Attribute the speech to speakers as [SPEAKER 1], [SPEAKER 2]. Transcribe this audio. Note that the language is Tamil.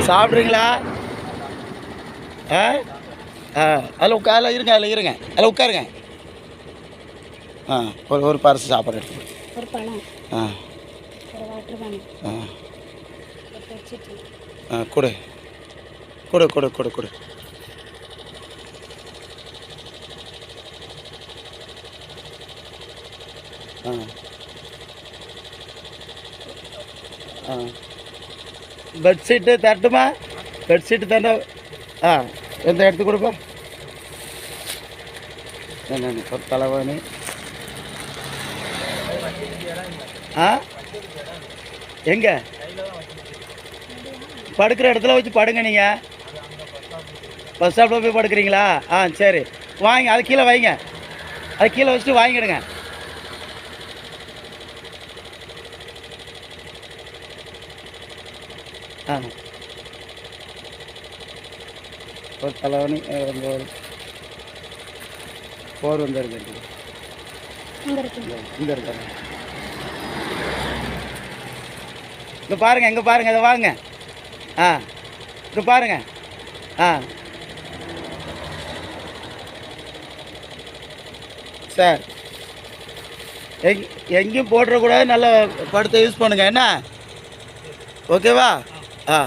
[SPEAKER 1] சாப்பிட்றீங்களா? ஆ ஆ அதில் அதில் இருங்க, அதில் இருங்க, அதில் உட்காருங்க. ஆ ஒரு பார்சல் சாப்பாடு எடுத்து
[SPEAKER 2] ஒரு பழம்,
[SPEAKER 1] ஆ
[SPEAKER 2] ஒரு வாட்டர் கேன்,
[SPEAKER 1] ஆ
[SPEAKER 2] ஒரு பெட்ஷீட்.
[SPEAKER 1] ஆ கொடு கொடு கொடு கொடு கொடு. ஆ ஆ பெட்ஷீட்டு தரட்டுமா? பெட்ஷீட்டு தரட்டா? ஆ எந்த எடுத்து கொடுப்பா. என்ன ஒரு தலைவாணி. ஆ எங்கே படுக்கிற இடத்துல வச்சு படுங்க. நீங்கள் பஸ் ஸ்டாப்பில் போய் படுக்கிறீங்களா? ஆ சரி, வாங்க. அது கீழே வைங்க, அது கீழே வச்சுட்டு வாங்கிடுங்க. ஆ ஒரு தலைவணி போர் வந்துருக்கு.
[SPEAKER 2] இங்கே இருக்கு.
[SPEAKER 1] இங்கே இருக்காங்க. இங்கே பாருங்கள், இங்கே பாருங்கள், இதை வாங்க. ஆ இங்கே பாருங்கள். ஆ சார், எங்கேயும் போட்டுறக்கூடாது. நல்லா படுத்த யூஸ் பண்ணுங்கள். என்ன ஓகேவா? ஆ